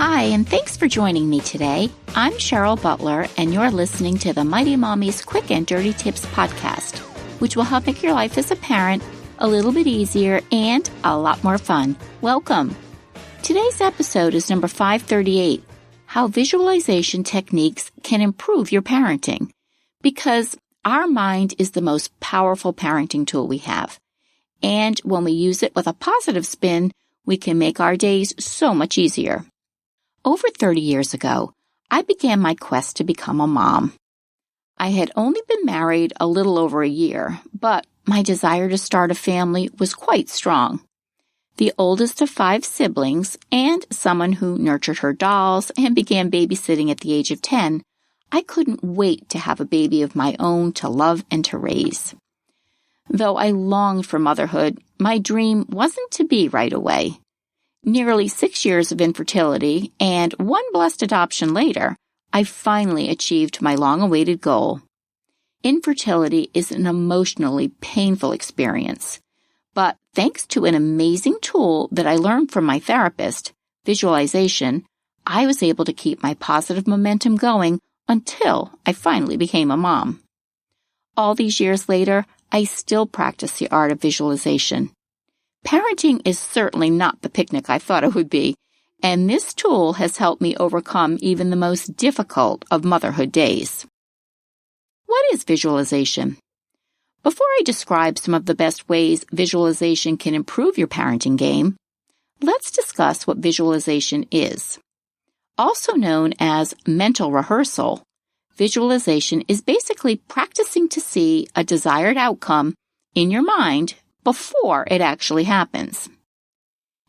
Hi, and thanks for joining me today. I'm Cheryl Butler, and you're listening to the Mighty Mommy's Quick and Dirty Tips podcast, which will help make your life as a parent a little bit easier and a lot more fun. Welcome. Today's episode is number 538, How Visualization Techniques Can Improve Your Parenting. Because our mind is the most powerful parenting tool we have. And when we use it with a positive spin, we can make our days so much easier. Over 30 years ago, I began my quest to become a mom. I had only been married a little over a year, but my desire to start a family was quite strong. The oldest of 5 siblings and someone who nurtured her dolls and began babysitting at the age of 10, I couldn't wait to have a baby of my own to love and to raise. Though I longed for motherhood, my dream wasn't to be right away. Nearly 6 years of infertility and one blessed adoption later, I finally achieved my long-awaited goal. Infertility is an emotionally painful experience, but thanks to an amazing tool that I learned from my therapist, visualization, I was able to keep my positive momentum going until I finally became a mom. All these years later, I still practice the art of visualization. Parenting is certainly not the picnic I thought it would be, and this tool has helped me overcome even the most difficult of motherhood days. What is visualization? Before I describe some of the best ways visualization can improve your parenting game, let's discuss what visualization is. Also known as mental rehearsal, visualization is basically practicing to see a desired outcome in your mind before it actually happens.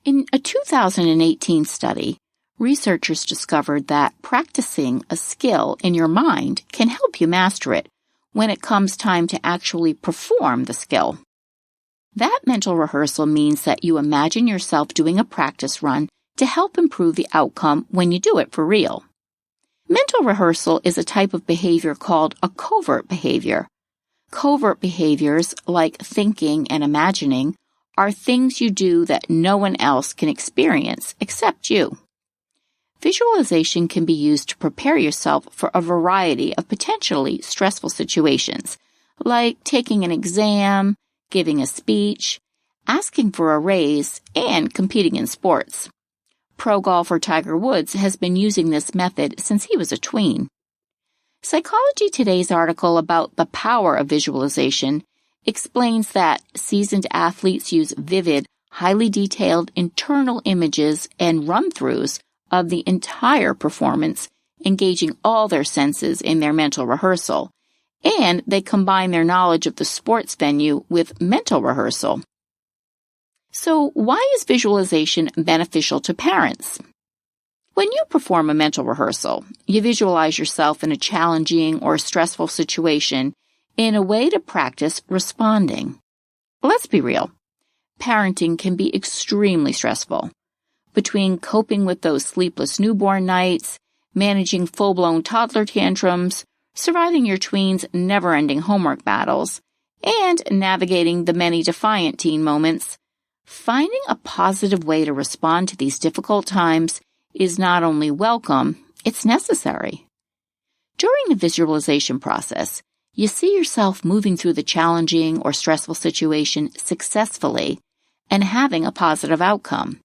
In a 2018 study, researchers discovered that practicing a skill in your mind can help you master it when it comes time to actually perform the skill. That mental rehearsal means that you imagine yourself doing a practice run to help improve the outcome when you do it for real. Mental rehearsal is a type of behavior called a covert behavior. Covert behaviors, like thinking and imagining, are things you do that no one else can experience except you. Visualization can be used to prepare yourself for a variety of potentially stressful situations, like taking an exam, giving a speech, asking for a raise, and competing in sports. Pro golfer Tiger Woods has been using this method since he was a tween. Psychology Today's article about the power of visualization explains that seasoned athletes use vivid, highly detailed internal images and run-throughs of the entire performance, engaging all their senses in their mental rehearsal, and they combine their knowledge of the sports venue with mental rehearsal. So, why is visualization beneficial to parents? When you perform a mental rehearsal, you visualize yourself in a challenging or stressful situation in a way to practice responding. Let's be real. Parenting can be extremely stressful. Between coping with those sleepless newborn nights, managing full-blown toddler tantrums, surviving your tween's never-ending homework battles, and navigating the many defiant teen moments, finding a positive way to respond to these difficult times is not only welcome, it's necessary. During the visualization process, you see yourself moving through the challenging or stressful situation successfully and having a positive outcome.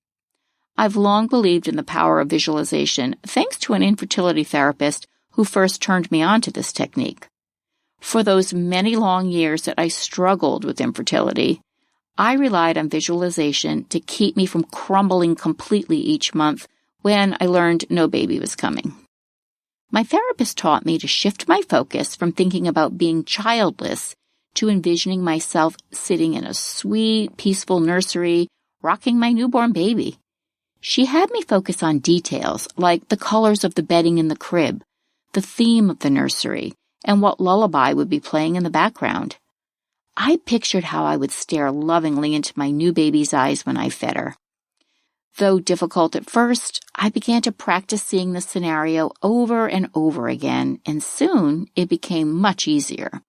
I've long believed in the power of visualization thanks to an infertility therapist who first turned me on to this technique. For those many long years that I struggled with infertility, I relied on visualization to keep me from crumbling completely each month when I learned no baby was coming. My therapist taught me to shift my focus from thinking about being childless to envisioning myself sitting in a sweet, peaceful nursery, rocking my newborn baby. She had me focus on details like the colors of the bedding in the crib, the theme of the nursery, and what lullaby would be playing in the background. I pictured how I would stare lovingly into my new baby's eyes when I fed her. Though difficult at first, I began to practice seeing the scenario over and over again, and soon it became much easier.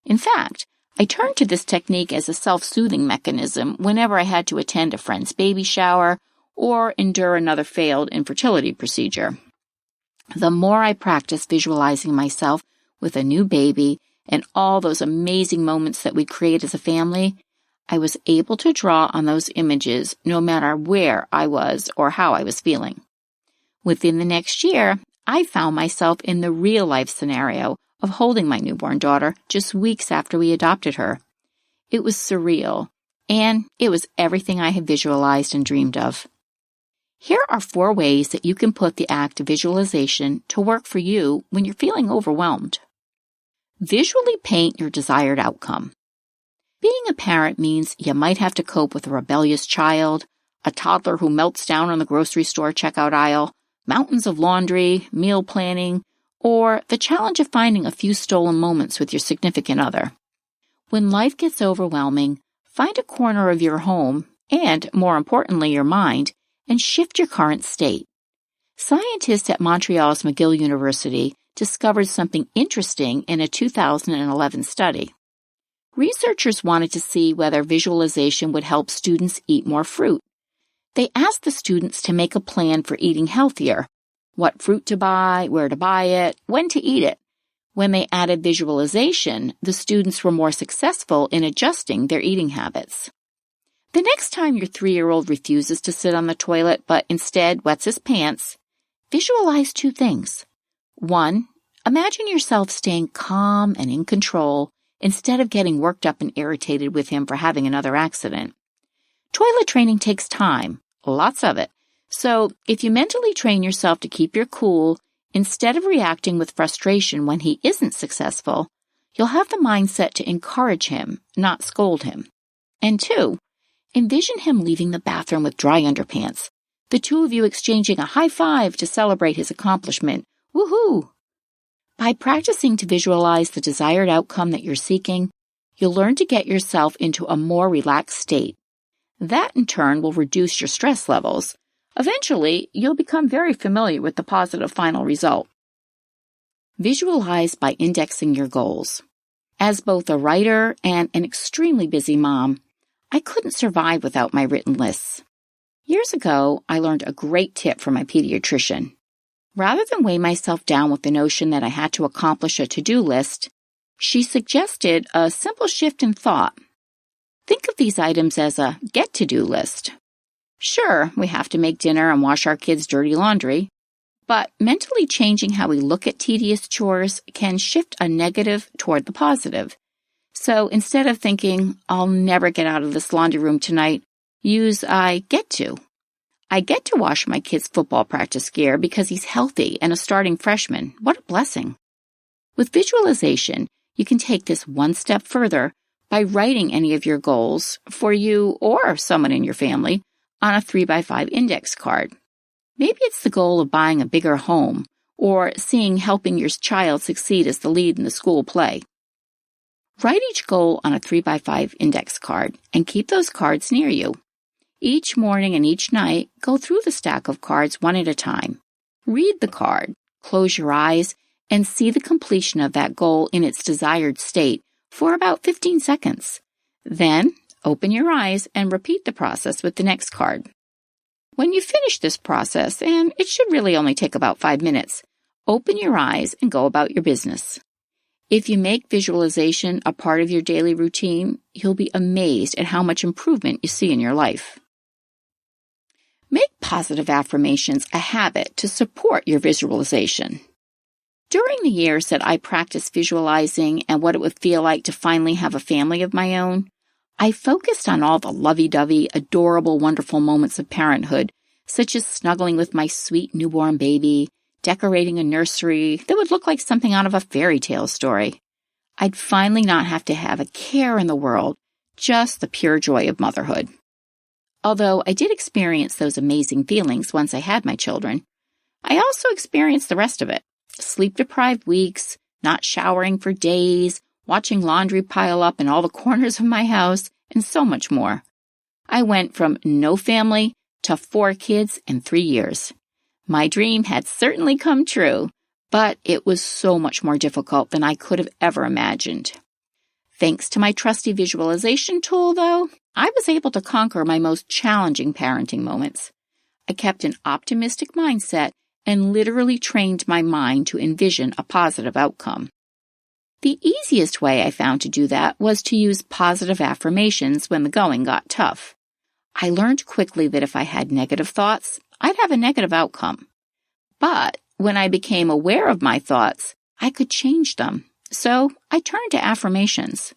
In fact, I turned to this technique as a self-soothing mechanism whenever I had to attend a friend's baby shower or endure another failed infertility procedure. The more I practiced visualizing myself with a new baby and all those amazing moments that we create as a family, I was able to draw on those images no matter where I was or how I was feeling. Within the next year, I found myself in the real-life scenario of holding my newborn daughter just weeks after we adopted her. It was surreal, and it was everything I had visualized and dreamed of. Here are 4 ways that you can put the act of visualization to work for you when you're feeling overwhelmed. Visually paint your desired outcome. Being a parent means you might have to cope with a rebellious child, a toddler who melts down on the grocery store checkout aisle, mountains of laundry, meal planning, or the challenge of finding a few stolen moments with your significant other. When life gets overwhelming, find a corner of your home, and more importantly your mind, and shift your current state. Scientists at Montreal's McGill University discovered something interesting in a 2011 study. Researchers wanted to see whether visualization would help students eat more fruit. They asked the students to make a plan for eating healthier, what fruit to buy, where to buy it, when to eat it. When they added visualization, the students were more successful in adjusting their eating habits. The next time your 3-year-old refuses to sit on the toilet but instead wets his pants, visualize 2 things. 1, imagine yourself staying calm and in control instead of getting worked up and irritated with him for having another accident. Toilet training takes time, lots of it. So if you mentally train yourself to keep your cool, instead of reacting with frustration when he isn't successful, you'll have the mindset to encourage him, not scold him. And 2, envision him leaving the bathroom with dry underpants, the 2 of you exchanging a high five to celebrate his accomplishment. Woohoo! By practicing to visualize the desired outcome that you're seeking, you'll learn to get yourself into a more relaxed state. That, in turn, will reduce your stress levels. Eventually, you'll become very familiar with the positive final result. Visualize by indexing your goals. As both a writer and an extremely busy mom, I couldn't survive without my written lists. Years ago, I learned a great tip from my pediatrician. Rather than weigh myself down with the notion that I had to accomplish a to-do list, she suggested a simple shift in thought. Think of these items as a get-to-do list. Sure, we have to make dinner and wash our kids' dirty laundry, but mentally changing how we look at tedious chores can shift a negative toward the positive. So instead of thinking, I'll never get out of this laundry room tonight, use I get to. I get to wash my kid's football practice gear because he's healthy and a starting freshman. What a blessing. With visualization, you can take this one step further by writing any of your goals for you or someone in your family on a 3x5 index card. Maybe it's the goal of buying a bigger home or seeing helping your child succeed as the lead in the school play. Write each goal on a 3x5 index card and keep those cards near you. Each morning and each night, go through the stack of cards one at a time. Read the card, close your eyes, and see the completion of that goal in its desired state for about 15 seconds. Then, open your eyes and repeat the process with the next card. When you finish this process, and it should really only take about 5 minutes, open your eyes and go about your business. If you make visualization a part of your daily routine, you'll be amazed at how much improvement you see in your life. Make positive affirmations a habit to support your visualization. During the years that I practiced visualizing and what it would feel like to finally have a family of my own, I focused on all the lovey-dovey, adorable, wonderful moments of parenthood, such as snuggling with my sweet newborn baby, decorating a nursery that would look like something out of a fairy tale story. I'd finally not have to have a care in the world, just the pure joy of motherhood. Although I did experience those amazing feelings once I had my children, I also experienced the rest of it. Sleep-deprived weeks, not showering for days, watching laundry pile up in all the corners of my house, and so much more. I went from no family to 4 kids in 3 years. My dream had certainly come true, but it was so much more difficult than I could have ever imagined. Thanks to my trusty visualization tool, though, I was able to conquer my most challenging parenting moments. I kept an optimistic mindset and literally trained my mind to envision a positive outcome. The easiest way I found to do that was to use positive affirmations when the going got tough. I learned quickly that if I had negative thoughts, I'd have a negative outcome. But when I became aware of my thoughts, I could change them. So I turned to affirmations.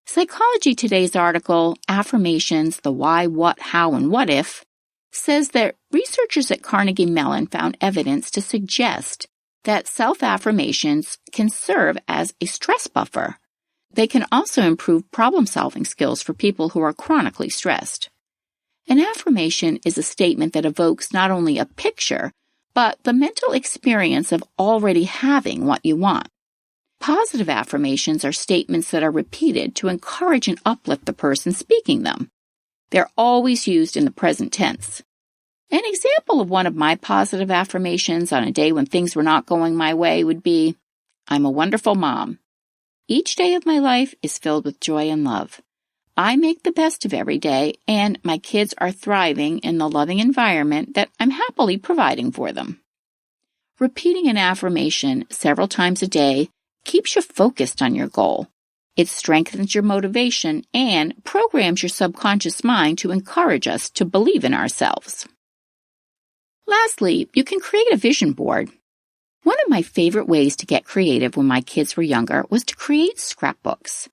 Psychology Today's article, Affirmations, the Why, What, How, and What If, says that researchers at Carnegie Mellon found evidence to suggest that self-affirmations can serve as a stress buffer. They can also improve problem-solving skills for people who are chronically stressed. An affirmation is a statement that evokes not only a picture, but the mental experience of already having what you want. Positive affirmations are statements that are repeated to encourage and uplift the person speaking them. They're always used in the present tense. An example of one of my positive affirmations on a day when things were not going my way would be, I'm a wonderful mom. Each day of my life is filled with joy and love. I make the best of every day, and my kids are thriving in the loving environment that I'm happily providing for them. Repeating an affirmation several times a day keeps you focused on your goal. It strengthens your motivation and programs your subconscious mind to encourage us to believe in ourselves. Lastly, you can create a vision board. One of my favorite ways to get creative when my kids were younger was to create scrapbooks.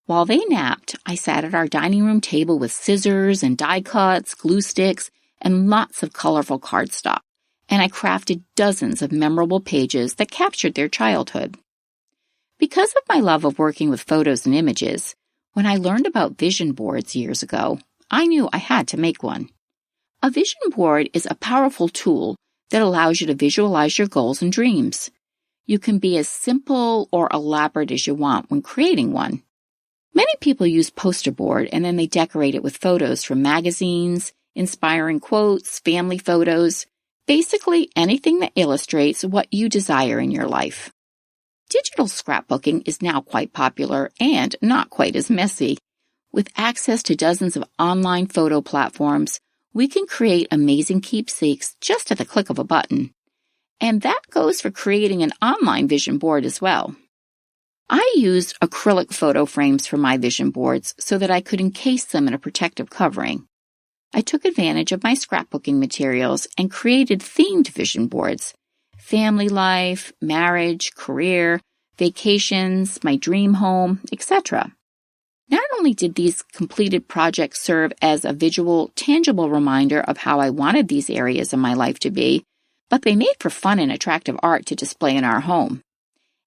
While they napped, I sat at our dining room table with scissors and die cuts, glue sticks, and lots of colorful cardstock, and I crafted dozens of memorable pages that captured their childhood. Because of my love of working with photos and images, when I learned about vision boards years ago, I knew I had to make one. A vision board is a powerful tool that allows you to visualize your goals and dreams. You can be as simple or elaborate as you want when creating one. Many people use poster board and then they decorate it with photos from magazines, inspiring quotes, family photos, basically anything that illustrates what you desire in your life. Digital scrapbooking is now quite popular and not quite as messy. With access to dozens of online photo platforms, we can create amazing keepsakes just at the click of a button. And that goes for creating an online vision board as well. I used acrylic photo frames for my vision boards so that I could encase them in a protective covering. I took advantage of my scrapbooking materials and created themed vision boards: family life, marriage, career, vacations, my dream home, etc. Not only did these completed projects serve as a visual, tangible reminder of how I wanted these areas of my life to be, but they made for fun and attractive art to display in our home.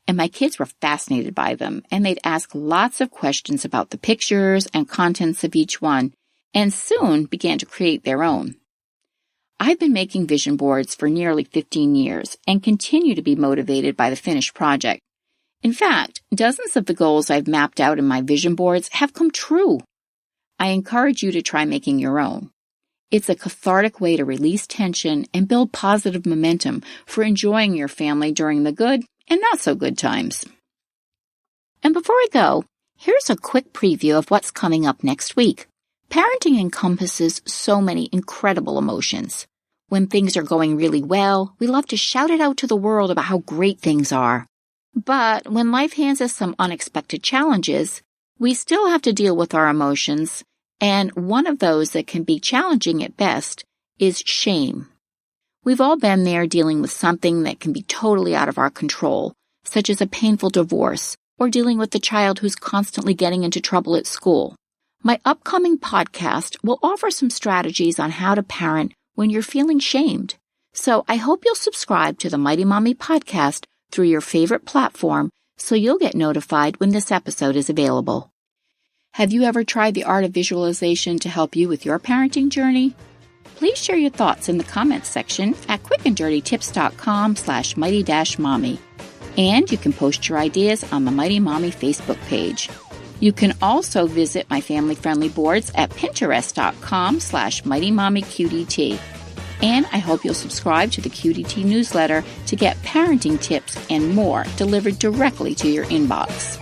And my kids were fascinated by them, and they'd ask lots of questions about the pictures and contents of each one, and soon began to create their own. I've been making vision boards for nearly 15 years and continue to be motivated by the finished project. In fact, dozens of the goals I've mapped out in my vision boards have come true. I encourage you to try making your own. It's a cathartic way to release tension and build positive momentum for enjoying your family during the good and not so good times. And before I go, here's a quick preview of what's coming up next week. Parenting encompasses so many incredible emotions. When things are going really well, we love to shout it out to the world about how great things are. But when life hands us some unexpected challenges, we still have to deal with our emotions, and one of those that can be challenging at best is shame. We've all been there dealing with something that can be totally out of our control, such as a painful divorce or dealing with a child who's constantly getting into trouble at school. My upcoming podcast will offer some strategies on how to parent when you're feeling shamed. So I hope you'll subscribe to the Mighty Mommy podcast through your favorite platform so you'll get notified when this episode is available. Have you ever tried the art of visualization to help you with your parenting journey? Please share your thoughts in the comments section at quickanddirtytips.com/mighty-mommy. And you can post your ideas on the Mighty Mommy Facebook page. You can also visit my family-friendly boards at pinterest.com/mightymommyqdt. And I hope you'll subscribe to the QDT newsletter to get parenting tips and more delivered directly to your inbox.